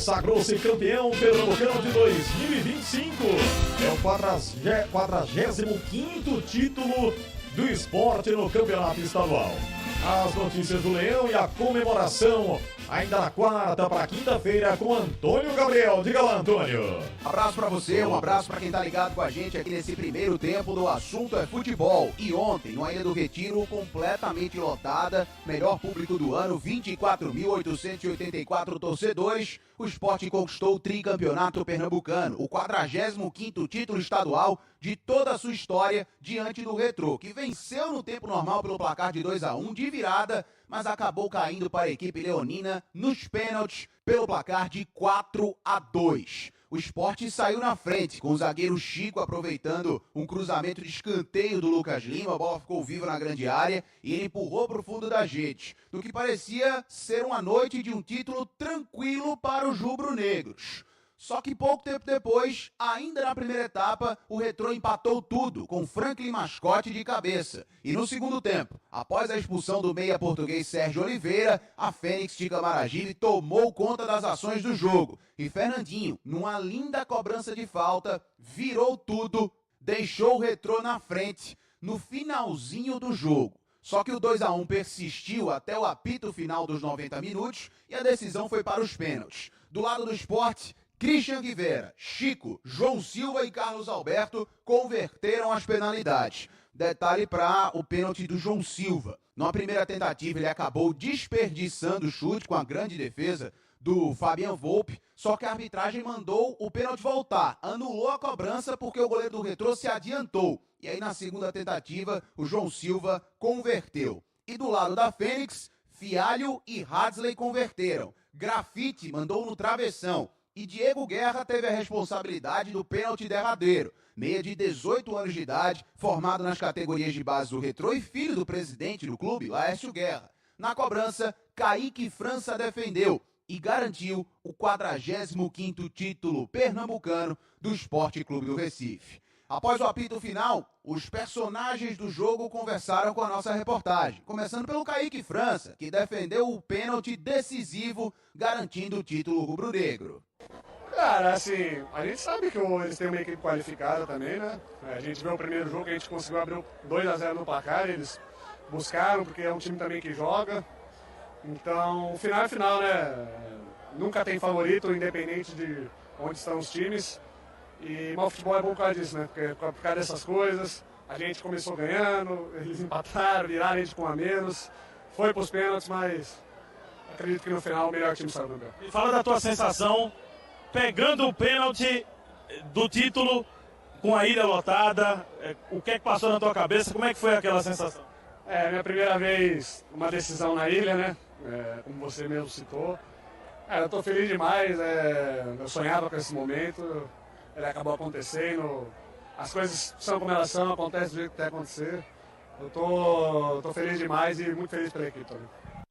Sagrou-se campeão pernambucano de 2025. É o 45º título do esporte no campeonato estadual. As notícias do Leão e a comemoração ainda na quarta para quinta-feira com Antônio Gabriel. Diga lá, Antônio. Abraço para você, um abraço para quem tá ligado com a gente aqui nesse primeiro tempo do Assunto é Futebol. E ontem, no Ilha do Retiro, completamente lotada, melhor público do ano, 24.884 torcedores, o Sport conquistou o tricampeonato pernambucano, o 45º título estadual de toda a sua história diante do Retrô, que venceu no tempo normal pelo placar de 2-1 de virada, mas acabou caindo para a equipe leonina nos pênaltis pelo placar de 4-2. O Sport saiu na frente, com o zagueiro Chico aproveitando um cruzamento de escanteio do Lucas Lima, a bola ficou viva na grande área e ele empurrou para o fundo da rede, do que parecia ser uma noite de um título tranquilo para os rubro-negros. Só que pouco tempo depois, ainda na primeira etapa, o Retrô empatou tudo com Franklin Mascote de cabeça. E no segundo tempo, após a expulsão do meia português Sérgio Oliveira, a Fênix de Camaragibe tomou conta das ações do jogo. E Fernandinho, numa linda cobrança de falta, virou tudo, deixou o Retrô na frente no finalzinho do jogo. Só que o 2-1 persistiu até o apito final dos 90 minutos e a decisão foi para os pênaltis. Do lado do Sport, Christian Guivera, Chico, João Silva e Carlos Alberto converteram as penalidades. Detalhe para o pênalti do João Silva. Na primeira tentativa ele acabou desperdiçando o chute com a grande defesa do Fabian Volpe, só que a arbitragem mandou o pênalti voltar, anulou a cobrança porque o goleiro do Retrô se adiantou. E aí na segunda tentativa o João Silva converteu. E do lado da Fênix, Fialho e Hadley converteram. Grafite mandou no travessão. E Diego Guerra teve a responsabilidade do pênalti derradeiro. Meia de 18 anos de idade, formado nas categorias de base do Retrô e filho do presidente do clube, Laércio Guerra. Na cobrança, Kaique França defendeu e garantiu o 45º título pernambucano do Esporte Clube do Recife. Após o apito final, os personagens do jogo conversaram com a nossa reportagem, começando pelo Kaique França, que defendeu o pênalti decisivo, garantindo o título rubro-negro. Cara, assim, a gente sabe que eles têm uma equipe qualificada também, né? A gente viu o primeiro jogo que a gente conseguiu abrir 2-0 no placar, eles buscaram, porque é um time também que joga. Então, o final é final, né? Nunca tem favorito, independente de onde estão os times. E o futebol é bom por causa disso, né? Porque por causa dessas coisas, a gente começou ganhando, eles empataram, viraram a gente com um a menos, foi pros pênaltis, mas acredito que no final o melhor time saiu campeão. E fala da tua sensação, pegando o pênalti do título com a ilha lotada, o que é que passou na tua cabeça, como é que foi aquela sensação? É, minha primeira vez uma decisão na ilha, né? Como você mesmo citou. Eu tô feliz demais, eu sonhava com esse momento. Ele acabou acontecendo, as coisas são como elas são, acontece do jeito que tem que acontecer. Eu tô feliz demais e muito feliz pela equipe também.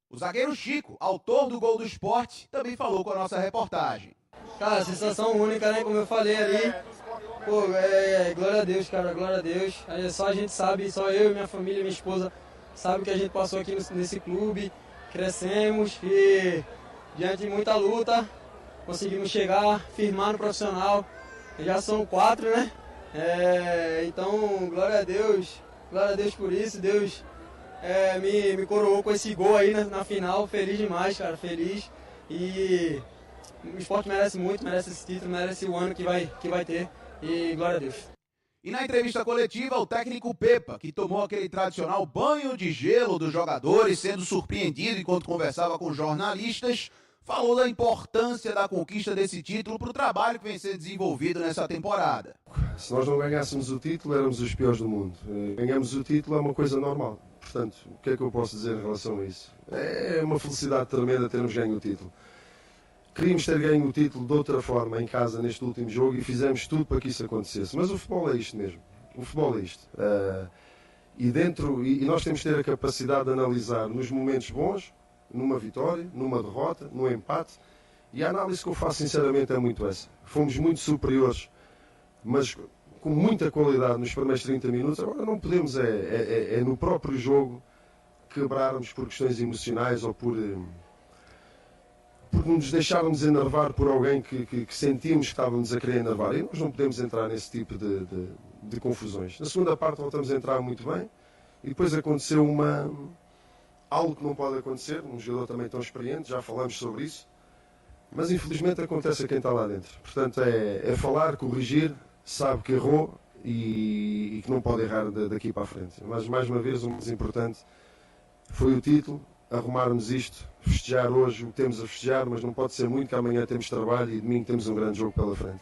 O zagueiro Chico, autor do gol do Sport, também falou com a nossa reportagem. Cara, sensação única, né? Como eu falei ali. Pô, glória a Deus, cara, glória a Deus. Só a gente sabe, só eu, minha família, minha esposa, sabe que a gente passou aqui nesse clube, crescemos e diante de muita luta, conseguimos chegar, firmar no profissional. Já são 4, né? Então, glória a Deus por isso. Deus me coroou com esse gol aí na final. Feliz demais, cara, feliz. E o esporte merece muito, merece esse título, merece o ano que vai ter. E glória a Deus. E na entrevista coletiva, o técnico Pepa, que tomou aquele tradicional banho de gelo dos jogadores, sendo surpreendido enquanto conversava com jornalistas, falou da importância da conquista desse título para o trabalho que vem sendo desenvolvido nessa temporada. Se nós não ganhássemos o título, éramos os piores do mundo. Ganhamos o título é uma coisa normal. Portanto, o que é que eu posso dizer em relação a isso? É uma felicidade tremenda termos ganho o título. Queríamos ter ganho o título de outra forma em casa neste último jogo e fizemos tudo para que isso acontecesse. Mas o futebol é isto mesmo. O futebol é isto. E nós temos que ter a capacidade de analisar nos momentos bons, numa vitória, numa derrota, num empate. E a análise que eu faço sinceramente é muito essa. Fomos muito superiores, mas com muita qualidade nos primeiros 30 minutos. Agora não podemos no próprio jogo quebrarmos por questões emocionais ou por por nos deixarmos enervar por alguém que sentimos que estávamos a querer enervar. E nós não podemos entrar nesse tipo de confusões. Na segunda parte voltamos a entrar muito bem e depois aconteceu algo que não pode acontecer, um jogador também tão experiente, já falamos sobre isso, mas infelizmente acontece a quem está lá dentro. Portanto é falar, corrigir, sabe que errou e que não pode errar daqui para a frente. Mas mais uma vez o mais importante foi o título, arrumarmos isto, festejar hoje o que temos a festejar, mas não pode ser muito, que amanhã temos trabalho e domingo temos um grande jogo pela frente.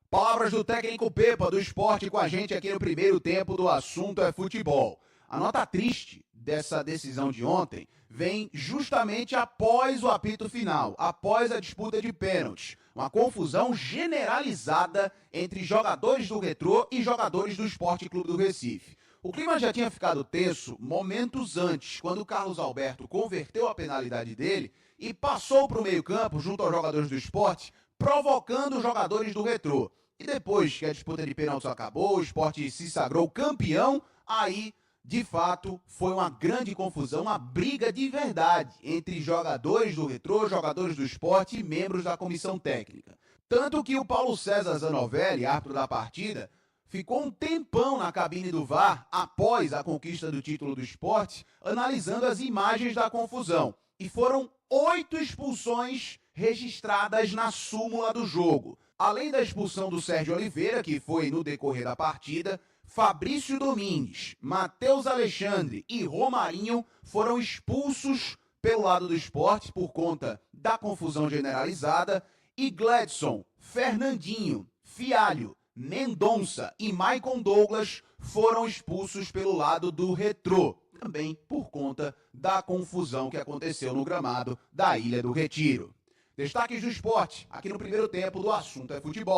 Palavras do técnico Pepa do Sport com a gente aqui no primeiro tempo do Assunto é Futebol. A nota triste dessa decisão de ontem vem justamente após o apito final, após a disputa de pênaltis. Uma confusão generalizada entre jogadores do Retrô e jogadores do Sport Clube do Recife. O clima já tinha ficado tenso momentos antes, quando o Carlos Alberto converteu a penalidade dele e passou para o meio-campo junto aos jogadores do Sport, provocando os jogadores do Retrô. E depois que a disputa de pênaltis acabou, o Sport se sagrou campeão, aí, de fato, foi uma grande confusão, uma briga de verdade entre jogadores do Retrô, jogadores do Sport e membros da comissão técnica. Tanto que o Paulo César Zanovelli, árbitro da partida, ficou um tempão na cabine do VAR após a conquista do título do Sport, analisando as imagens da confusão. E foram 8 expulsões registradas na súmula do jogo. Além da expulsão do Sérgio Oliveira, que foi no decorrer da partida, Fabrício Domingues, Matheus Alexandre e Romarinho foram expulsos pelo lado do Sport por conta da confusão generalizada e Gladson, Fernandinho, Fialho, Mendonça e Maicon Douglas foram expulsos pelo lado do Retrô, também por conta da confusão que aconteceu no gramado da Ilha do Retiro. Destaques do Sport, aqui no primeiro tempo do Assunto é Futebol.